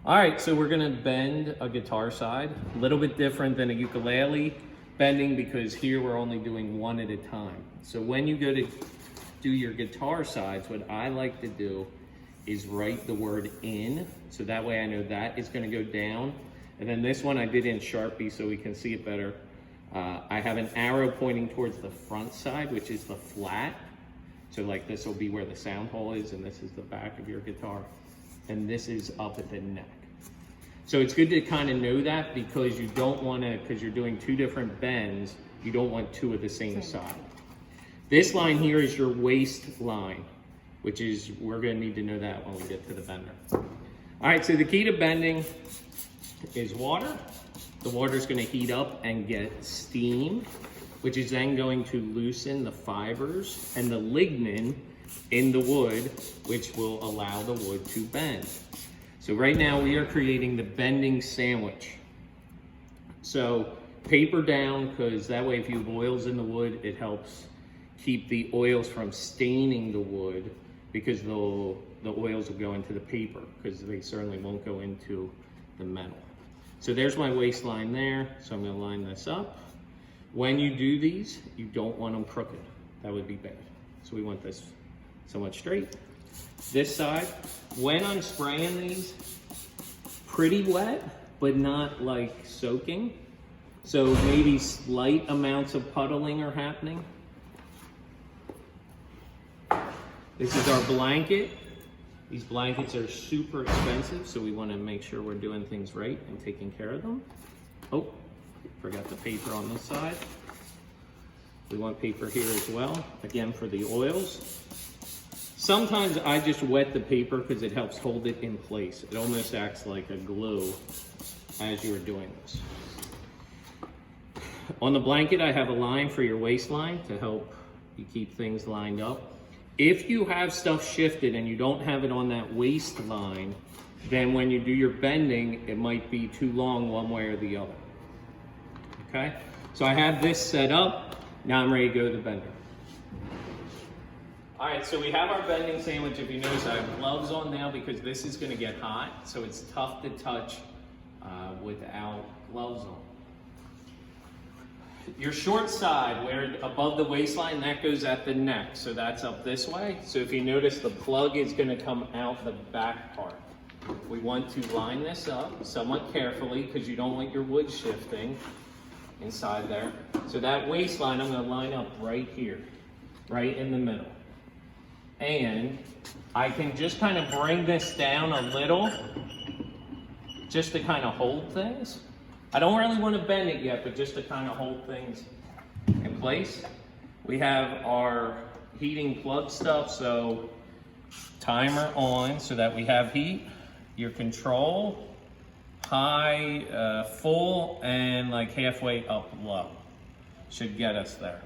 All right, so we're gonna bend a guitar side, a little bit different than a ukulele bending because here we're only doing one at a time. So when you go to do your guitar sides, what I like to do is write the word in, so that way I know that is gonna go down. And then this one I did in Sharpie so we can see it better. I have an arrow pointing towards the front side, which is the flat. So like this will be where the sound hole is, and this is the back of your guitar. And this is up at the neck. So it's good to kind of know that because you don't want to, because you're doing two different bends, you don't want two of the same side. This line here is your waist line, which is, we're going to need to know that when we get to the bender. All right, so the key to bending is water. The water is going to heat up and get steam, which is then going to loosen the fibers and the lignin in the wood, which will allow the wood to bend. So right now we are creating the bending sandwich. So paper down, because that way if you have oils in the wood, it helps keep the oils from staining the wood, because the oils will go into the paper, because they certainly won't go into the metal. So there's my waistline there. So I'm going to line this up. When you do these, you don't want them crooked. That would be bad. So we want this somewhat straight. This side, when I'm spraying these, pretty wet, but not like soaking. So maybe slight amounts of puddling are happening. This is our blanket. These blankets are super expensive, so we want to make sure we're doing things right and taking care of them. Oh, forgot the paper on this side. We want paper here as well, again for the oils. Sometimes I just wet the paper because it helps hold it in place. It almost acts like a glue as you're doing this. On the blanket, I have a line for your waistline to help you keep things lined up. If you have stuff shifted and you don't have it on that waistline, then when you do your bending, it might be too long one way or the other. Okay? So I have this set up. Now I'm ready to go to the bender. All right, so we have our bending sandwich. If you notice, I have gloves on now because this is going to get hot, so it's tough to touch without gloves on. Your short side, where above the waistline, that goes at the neck, so that's up this way. So if you notice, the plug is going to come out the back part. We want to line this up somewhat carefully because you don't want your wood shifting inside there. So that waistline, I'm going to line up right here, right in the middle. And I can just kind of bring this down a little, just to kind of hold things. I don't really want to bend it yet, but just to kind of hold things in place. We have our heating plug stuff, so timer on so that we have heat. Your control, high, full, and like halfway up low. Should get us there.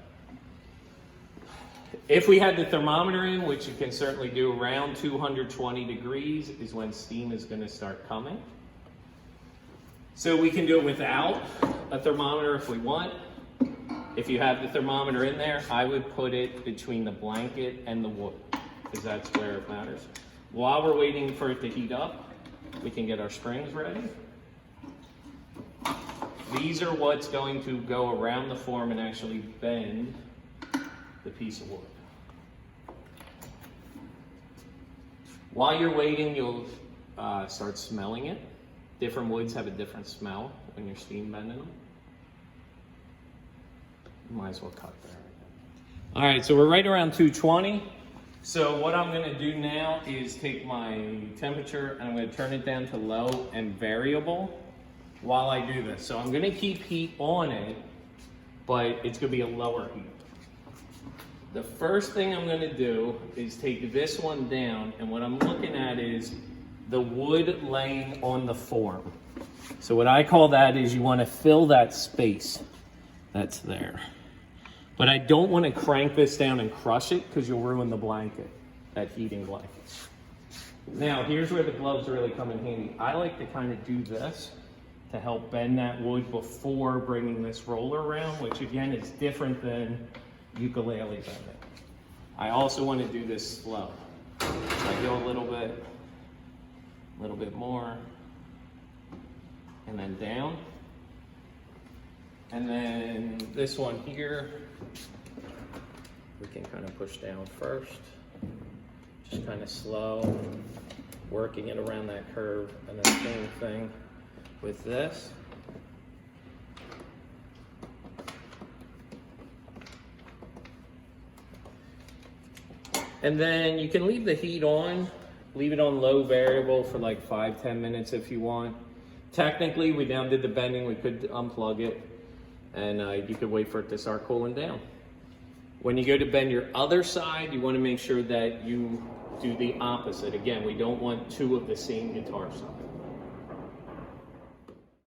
If we had the thermometer in, which you can certainly do, around 220 degrees is when steam is going to start coming. So we can do it without a thermometer if we want. If you have the thermometer in there, I would put it between the blanket and the wood, because that's where it matters. While we're waiting for it to heat up, we can get our springs ready. These are what's going to go around the form and actually bend the piece of wood. While you're waiting, you'll start smelling it. Different woods have a different smell when you're steam bending them. You might as well cut there. All right, so we're right around 220. So what I'm gonna do now is take my temperature and I'm gonna turn it down to low and variable while I do this. So I'm gonna keep heat on it, but it's gonna be a lower heat. The first thing I'm gonna do is take this one down, and what I'm looking at is the wood laying on the form. So what I call that is you want to fill that space that's there. But I don't want to crank this down and crush it because you'll ruin the blanket, that heating blanket. Now here's where the gloves really come in handy. I like to kind of do this to help bend that wood before bringing this roller around, which again is different than ukulele bending. I also want to do this slow. So I go a little bit more, and then down. And then this one here, we can kind of push down first. Just kind of slow, working it around that curve. And then same thing with this. And then you can leave the heat on, leave it on low variable for like 5-10 minutes if you want. Technically, we now did the bending, we could unplug it, and you could wait for it to start cooling down. When you go to bend your other side, you want to make sure that you do the opposite. Again, we don't want two of the same guitar sides.